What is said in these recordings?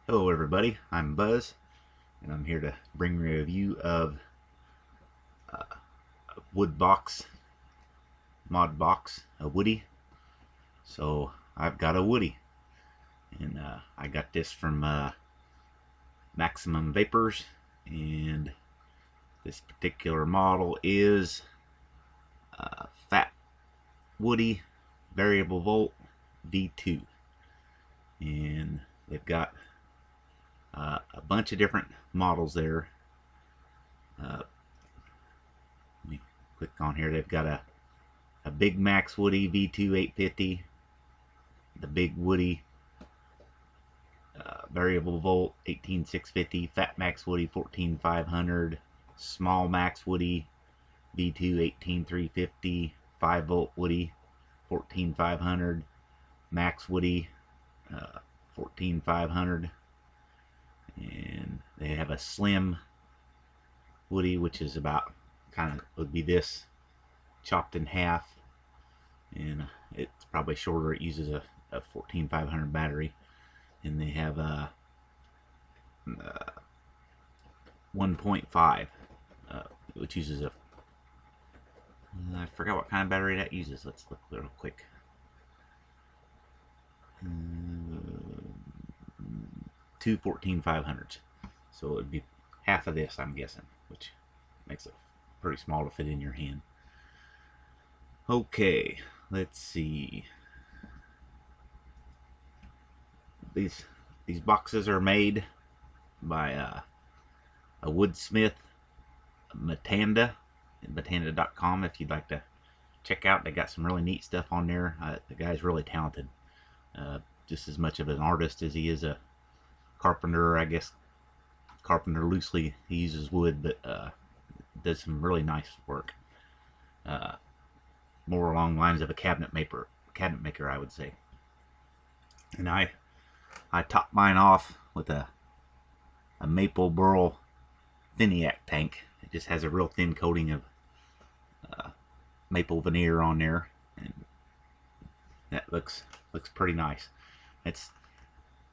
Hello everybody, I'm Buzz, and I'm here to bring a review of a wood box, mod box, a Woodie. So I've got a Woodie, and I got this from Maximum Vapors, and this particular model is Fat Woodie Variable Volt V2, and they've got a bunch of different models there. Let me click on here. They've got a Big Max Woodie V2 850, the Big Woodie Variable Volt 18650, Fat Max Woodie 14500, Small Max Woodie V2 18350, 5 volt Woodie 14500, Max Woodie 14500, and they have a Slim Woodie, which is about kind of would be this chopped in half, and it's probably shorter. It uses a 14500 battery, and they have a 1.5, which uses a I forgot what kind of battery that uses. Let's look real quick. Two 14500s, so it would be half of this, I'm guessing, which makes it pretty small to fit in your hand. Okay, let's see. These boxes are made by a woodsmith, Matanda, at matanda.com. If you'd like to check out, they got some really neat stuff on there. The guy's really talented, just as much of an artist as he is a carpenter. I guess carpenter loosely, he uses wood, but does some really nice work. More along the lines of a cabinet maker, I would say. And I topped mine off with a maple burl Finiac tank. It just has a real thin coating of maple veneer on there, and that looks pretty nice. It's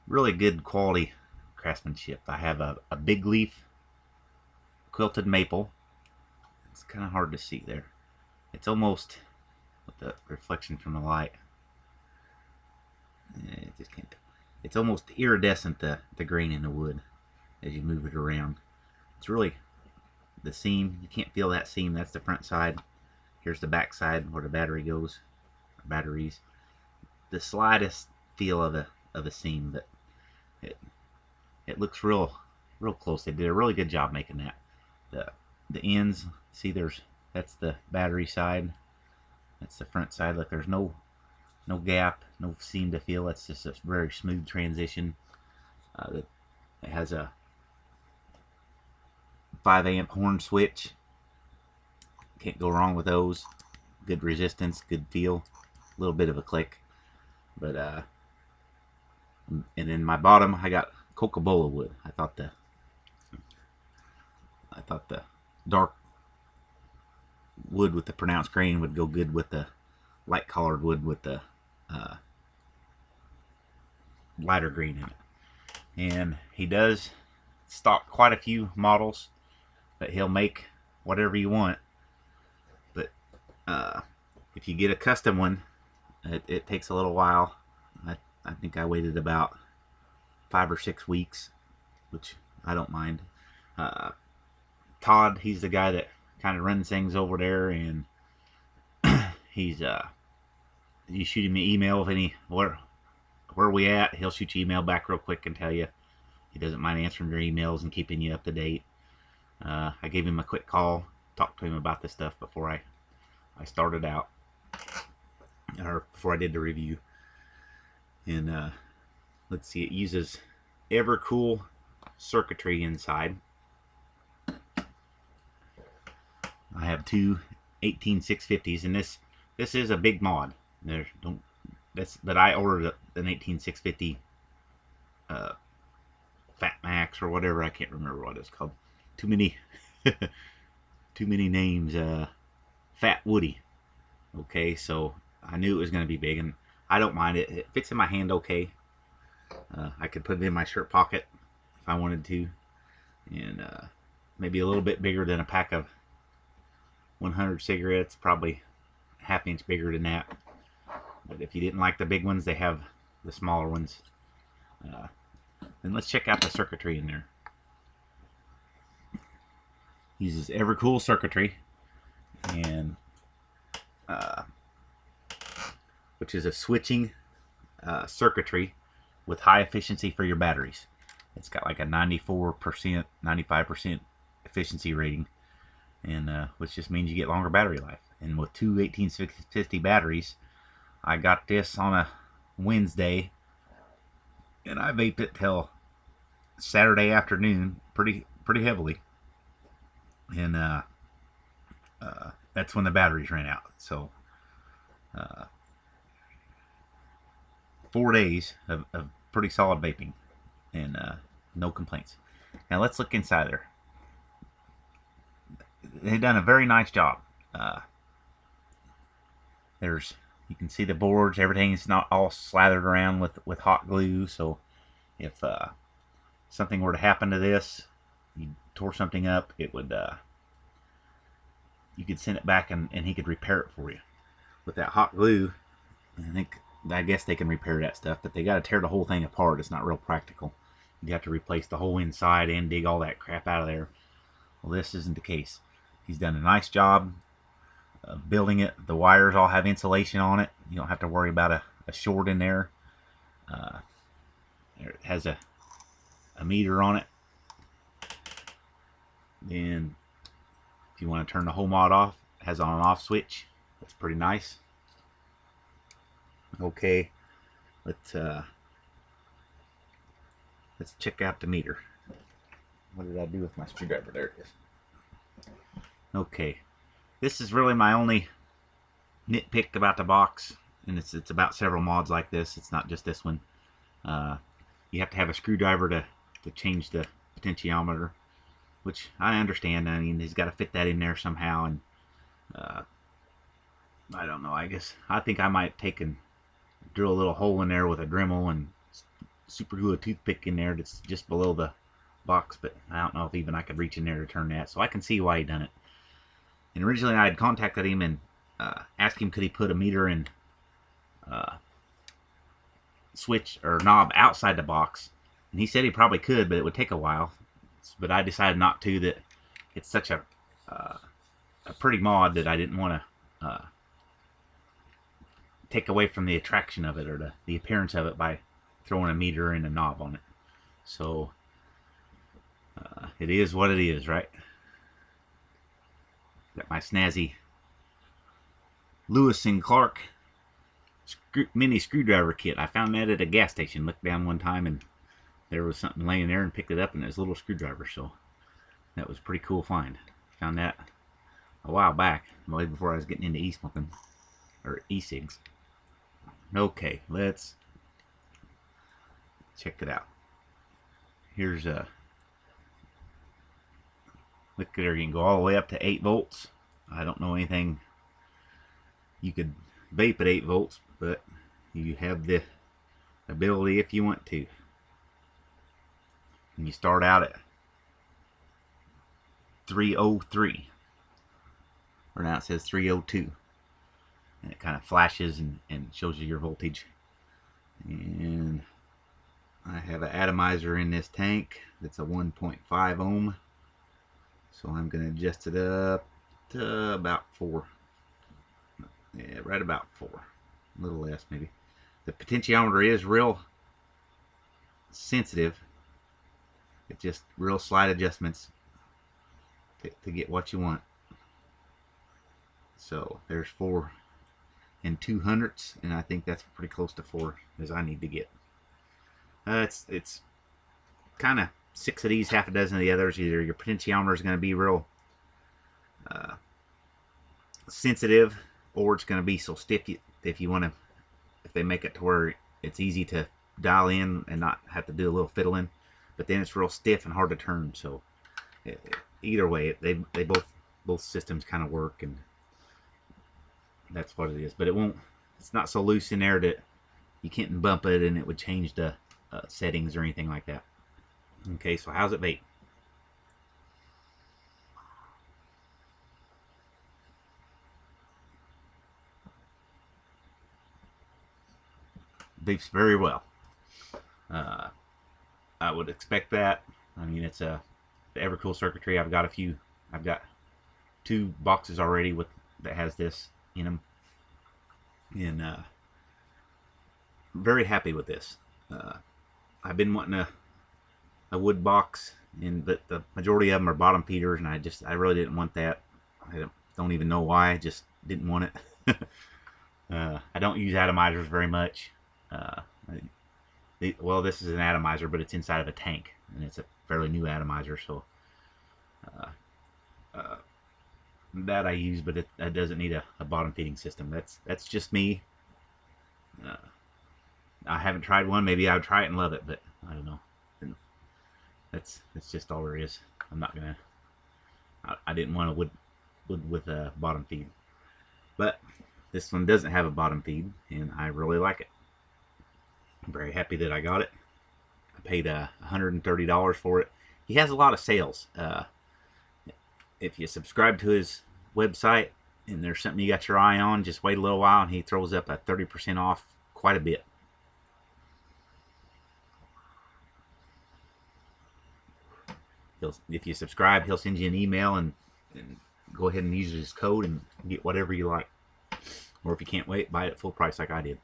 really good quality craftsmanship. I have a big leaf quilted maple. It's kind of hard to see there. It's almost, with the reflection from the light, it just can't. It's almost iridescent, the grain in the wood as you move it around. It's really, the seam, you can't feel that seam. That's the front side. Here's the back side where the battery goes, batteries. The slightest feel of a seam, but it looks real close. They did a really good job making that. The ends, see, that's the battery side. That's the front side. Look, there's no gap, no seam to feel. It's just a very smooth transition. It has a 5 amp horn switch. Can't go wrong with those. Good resistance, good feel, a little bit of a click. But and in my bottom, I got Coca-Cola wood. I thought the dark wood with the pronounced grain would go good with the light colored wood with the lighter green in it. And he does stock quite a few models, but he'll make whatever you want. But if you get a custom one, it takes a little while. I think I waited about 5 or 6 weeks, which I don't mind. Todd, he's the guy that kind of runs things over there, and he's you shoot him an email if where we at, he'll shoot you email back real quick and tell you. He doesn't mind answering your emails and keeping you up to date. I gave him a quick call, talked to him about this stuff before I started out, or before I did the review. And let's see, it uses Evercool circuitry inside. I have two 18650s, and this is a big mod. But I ordered an 18650 Fat Max or whatever. I can't remember what it's called. Too many names. Fat Woodie. Okay, so I knew it was going to be big, and I don't mind it. It fits in my hand okay. I could put it in my shirt pocket if I wanted to, and maybe a little bit bigger than a pack of 100 cigarettes, probably a half inch bigger than that. But if you didn't like the big ones, they have the smaller ones. Then let's check out the circuitry in there. Uses Evercool circuitry, and which is a switching circuitry with high efficiency for your batteries. It's got like a 94%, 95% efficiency rating, and which just means you get longer battery life. And with two 18650 batteries, I got this on a Wednesday, and I vaped it till Saturday afternoon, pretty heavily, and that's when the batteries ran out. So 4 days of pretty solid vaping, and no complaints. Now let's look inside there. They've done a very nice job. You can see the boards, everything's not all slathered around with hot glue, so if something were to happen to this, you tore something up, it would you could send it back and he could repair it for you. With that hot glue, I guess they can repair that stuff, but they got to tear the whole thing apart. It's not real practical. You have to replace the whole inside and dig all that crap out of there. Well, this isn't the case. He's done a nice job of building it. The wires all have insulation on it. You don't have to worry about a short in there. It has a meter on it. Then if you want to turn the whole mod off, it has on and off switch. That's pretty nice. Okay, let's check out the meter. What did I do with my screwdriver? There it is. Okay, this is really my only nitpick about the box, and it's about several mods like this. It's not just this one. You have to have a screwdriver to change the potentiometer, which I understand. I mean, he's got to fit that in there somehow, and I don't know. I think I might take and drill a little hole in there with a Dremel and super glue a toothpick in there that's just below the box, but I don't know if even I could reach in there to turn that, so I can see why he done it. And originally I had contacted him and asked him could he put a meter and switch or knob outside the box, and he said he probably could, but it would take a while. But I decided not to. That it's such a pretty mod that I didn't want to take away from the attraction of it or the appearance of it by throwing a meter and a knob on it. So it is what it is, right? Got my snazzy Lewis and Clark mini screwdriver kit. I found that at a gas station. Looked down one time and there was something laying there and picked it up, and it was a little screwdriver. So that was a pretty cool find. Found that a while back, way before I was getting into e-smoking or e-cigs. Okay, let's check it out. Here's a look there. You can go all the way up to 8 volts. I don't know anything. You could vape at 8 volts, but you have the ability if you want to. And you start out at 303, or now it says 302, and it kind of flashes and shows you your voltage. And I have an atomizer in this tank that's a 1.5 ohm, so I'm going to adjust it up to about 4. Yeah, right about 4, a little less maybe. The potentiometer is real sensitive. It's just real slight adjustments to get what you want. So there's 4 and 200ths, and I think that's pretty close to 4 as I need to get. It's kind of 6 of these, half a dozen of the others. Either your potentiometer is going to be real sensitive, or it's going to be so stiff if they make it to where it's easy to dial in and not have to do a little fiddling, but then it's real stiff and hard to turn. So either way, they both systems kind of work, and that's what it is. But it's not so loose in there that you can't bump it and it would change the settings or anything like that. Okay, so how's it vape? Vapes very well. I would expect that. I mean, it's the Evercool Circuitry. I've got 2 boxes already that has this in them, and very happy with this. I've been wanting a wood box, but the majority of them are bottom feeders, and I really didn't want that. I don't even know why. I just didn't want it. I don't use atomizers very much. Well, this is an atomizer, but it's inside of a tank, and it's a fairly new atomizer, so that I use, but it doesn't need a bottom feeding system. That's just me. I haven't tried one. Maybe I would try it and love it, but I don't know. That's just all there is. I'm not gonna. I didn't want a wood with a bottom feed, but this one doesn't have a bottom feed, and I really like it. I'm very happy that I got it. I paid $130 for it. He has a lot of sales. If you subscribe to his website and there's something you got your eye on, just wait a little while and he throws up a 30% off quite a bit. If you subscribe, he'll send you an email and go ahead and use his code and get whatever you like. Or if you can't wait, buy it at full price like I did.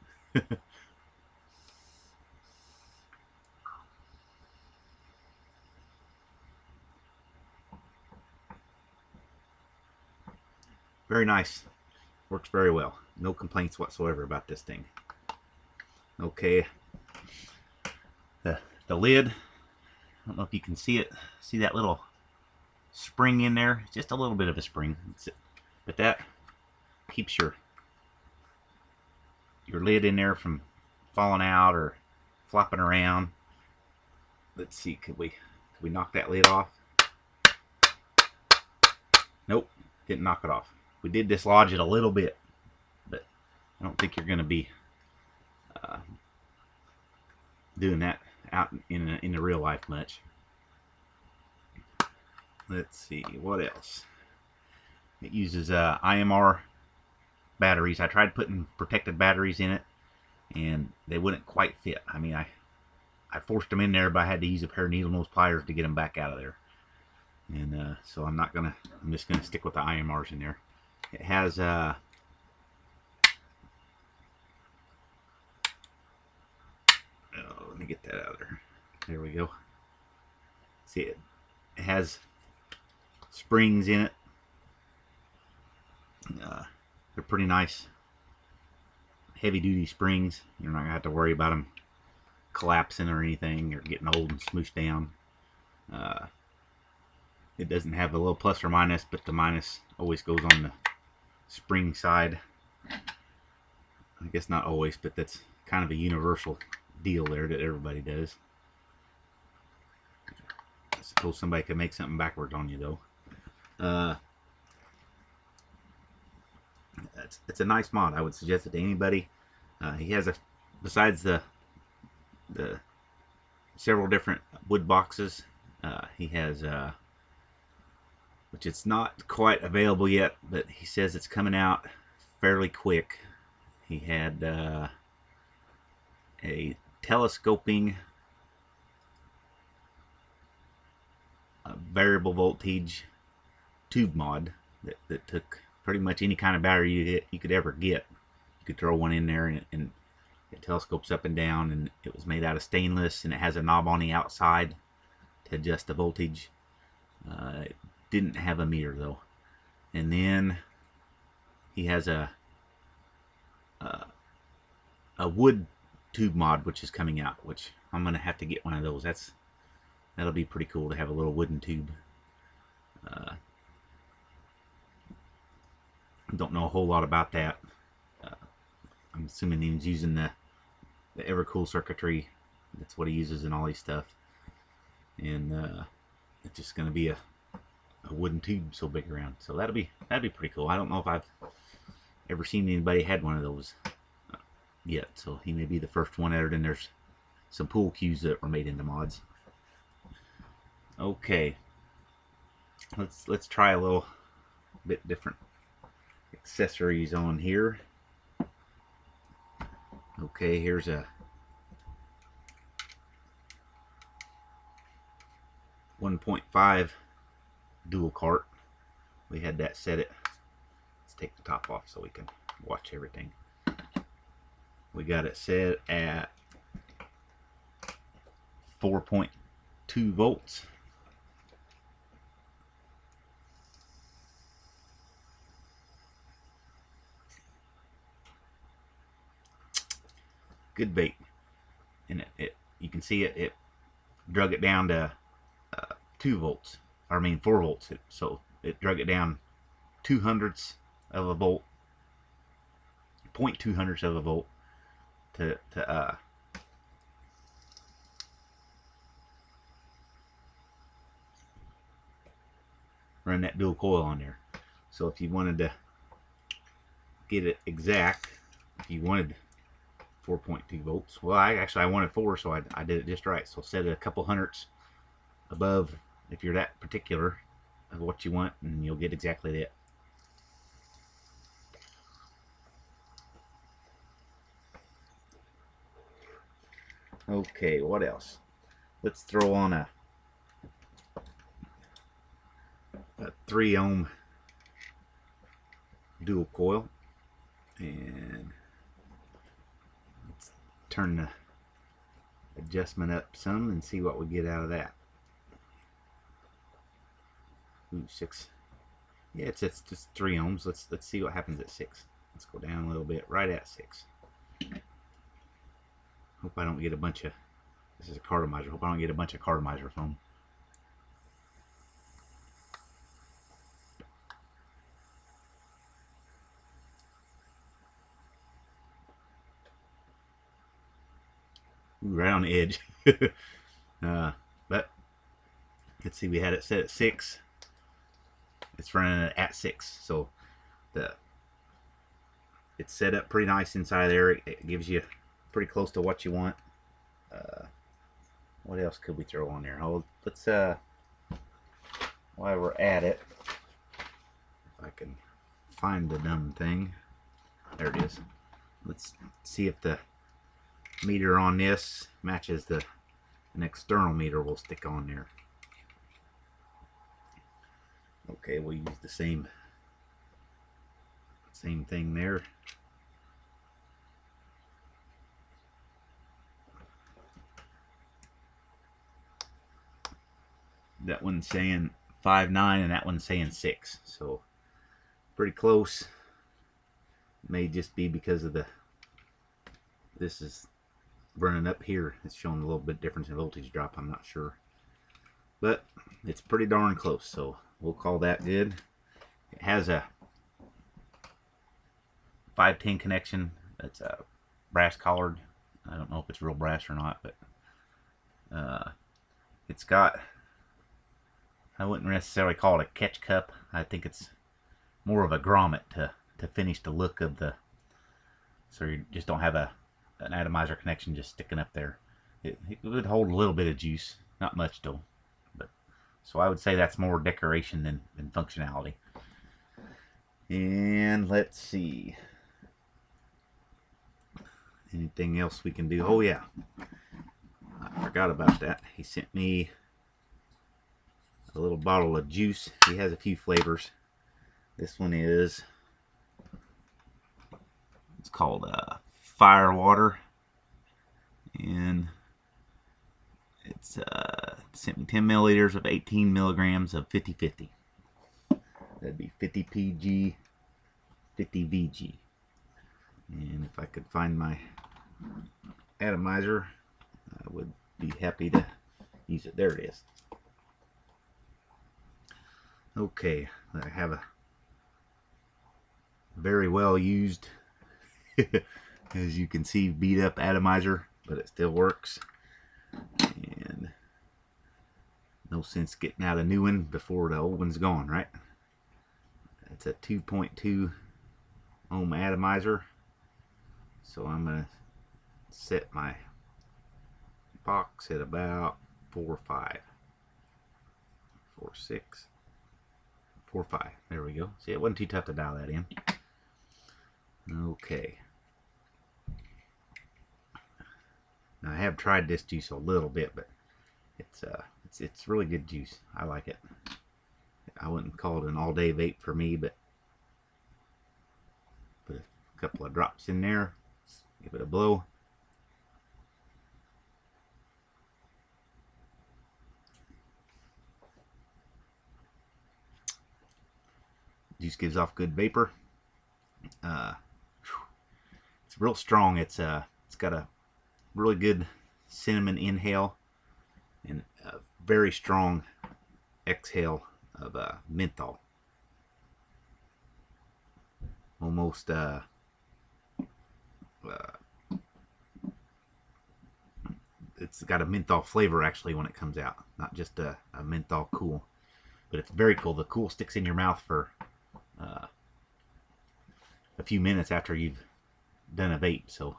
Very nice. Works very well. No complaints whatsoever about this thing. Okay. The lid. I don't know if you can see it. See that little spring in there? Just a little bit of a spring. But that keeps your lid in there from falling out or flopping around. Let's see, could we knock that lid off? Nope, didn't knock it off. We did dislodge it a little bit, but I don't think you're going to be doing that out in the real life much. Let's see, what else? It uses IMR batteries. I tried putting protected batteries in it, and they wouldn't quite fit. I mean, I forced them in there, but I had to use a pair of needle nose pliers to get them back out of there. And so I'm just gonna stick with the IMRs in there. It has oh, let me get that out of there. There we go. See it? It has springs in it. They're pretty nice, heavy-duty springs. You're not gonna have to worry about them collapsing or anything, or getting old and smooshed down. It doesn't have a little plus or minus, but the minus always goes on the spring side. I guess not always, but that's kind of a universal deal there that everybody does. I suppose somebody could make something backwards on you though. It's a nice mod. I would suggest it to anybody. He has besides the several different wood boxes, he has which it's not quite available yet, but he says it's coming out fairly quick. He had a telescoping variable voltage tube mod that took pretty much any kind of battery you could ever get. You could throw one in there and it telescopes up and down, and it was made out of stainless, and it has a knob on the outside to adjust the voltage. It didn't have a meter though. And then he has a wood tube mod which is coming out, which I'm gonna have to get one of those. That'll be pretty cool to have a little wooden tube. Don't know a whole lot about that. I'm assuming he's using the Evercool circuitry. That's what he uses in all his stuff. And it's just going to be a wooden tube so big around. So that'd be pretty cool. I don't know if I've ever seen anybody had one of those yet. So he may be the first one, other than there's some pool cues that were made into mods. Okay, let's try a little bit different accessories on here. Okay, here's a 1.5 dual cart. We had that set it. Let's take the top off so we can watch everything. We got it set at 4.2 volts. Good bait. And you can see it drug it down to 2 volts. I mean 4 volts. So it drug it down 0.02 of a volt, 0.02 of a volt to run that dual coil on there. So if you wanted to get it exact, if you wanted 4.2 volts, well, I wanted 4, so I did it just right. So set it a couple hundredths above if you're that particular of what you want, and you'll get exactly that. Okay, what else? Let's throw on a 3 ohm dual coil, and let's turn the adjustment up some and see what we get out of that. Ooh, 6. Yeah, it's just 3 ohms. Let's see what happens at 6. Let's go down a little bit, right at 6. Hope I don't get a bunch of, this is a cartomizer, hope I don't get a bunch of cartomizer foam. Ooh, right on the edge. But let's see, we had it set at 6. It's running at 6, so it's set up pretty nice inside there. It gives you pretty close to what you want. What else could we throw on there? Oh, let's while we're at it, if I can find the dumb thing. There it is. Let's see if the meter on this matches an external meter we'll stick on there. Okay, we'll use the same thing there. That one's saying 5.9 and that one's saying 6, so pretty close. May just be because of this is running up here. It's showing a little bit difference in voltage drop. I'm not sure, but it's pretty darn close, so we'll call that good. It has a 510 connection. That's a brass collared. I don't know if it's real brass or not, but it's got, I wouldn't necessarily call it a catch cup. I think it's more of a grommet to finish the look of the, so you just don't have an atomizer connection just sticking up there. It would hold a little bit of juice, not much though. But so I would say that's more decoration than functionality. And let's see, anything else we can do? Oh yeah, I forgot about that. He sent me a little bottle of juice. He has a few flavors. This one is, it's called Fire Water, and it's sent me 10 milliliters of 18 milligrams of 50/50. That'd be 50 PG, 50 VG. And if I could find my atomizer, I would be happy to use it. There it is. Okay, I have a very well used, as you can see, beat up atomizer, but it still works. And no sense getting out a new one before the old one's gone, right? It's a 2.2 ohm atomizer. So I'm going to set my box at about 4.5. 4.6. 4.5. There we go. See, it wasn't too tough to dial that in. Okay. Now, I have tried this juice a little bit, but it's really good juice. I like it. I wouldn't call it an all-day vape for me, but put a couple of drops in there. Give it a blow. Juice gives off good vapor. It's real strong. It's got a really good cinnamon inhale and a very strong exhale of menthol. Almost it's got a menthol flavor actually when it comes out, not just a menthol cool. But it's very cool. The cool sticks in your mouth for a few minutes after you've done a vape. So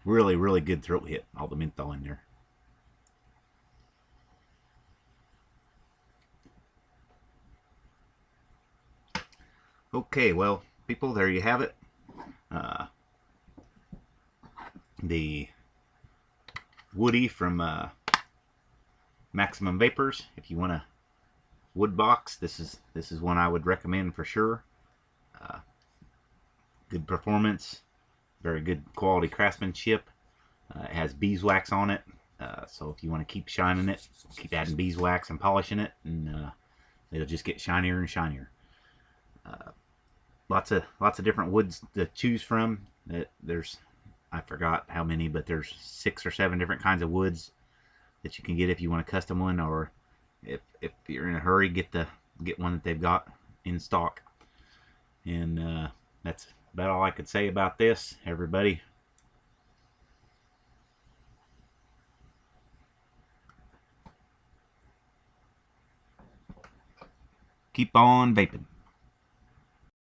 really, really good throat hit. All the menthol in there. Okay, well, people, there you have it. The Woodie from Maximum Vapors. If you want a wood box, this is one I would recommend for sure. Good performance, very good quality craftsmanship. It has beeswax on it, so if you want to keep shining it, keep adding beeswax and polishing it, and it'll just get shinier and shinier. Lots of different woods to choose from. There's, I forgot how many, but there's 6 or 7 different kinds of woods that you can get if you want a custom one, or if you're in a hurry, get one that they've got in stock. And that's about all I could say about this, everybody. Keep on vaping.